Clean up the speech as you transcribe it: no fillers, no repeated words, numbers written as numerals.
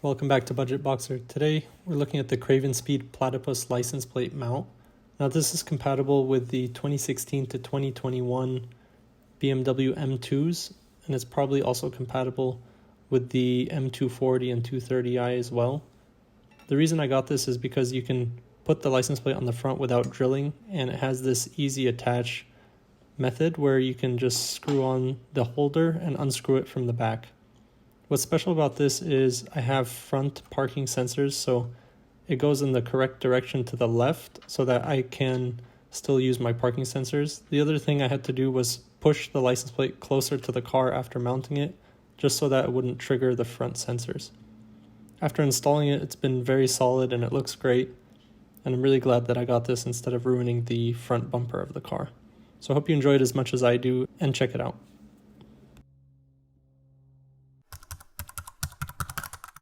Welcome back to Budget Boxer. Today we're looking at the CravenSpeed Platypus license plate mount. Now this is compatible with the 2016 to 2021 BMW M2s, and it's probably also compatible with the M240 and 230i as well. The reason I got this is because you can put the license plate on the front without drilling, and it has this easy attach method where you can just screw on the holder and unscrew it from the back. What's special about this is I have front parking sensors, so it goes in the correct direction to the left so that I can still use my parking sensors. The other thing I had to do was push the license plate closer to the car after mounting it, just so that it wouldn't trigger the front sensors. After installing it, it's been very solid and it looks great, and I'm really glad that I got this instead of ruining the front bumper of the car. So I hope you enjoyed as much as I do, and check it out.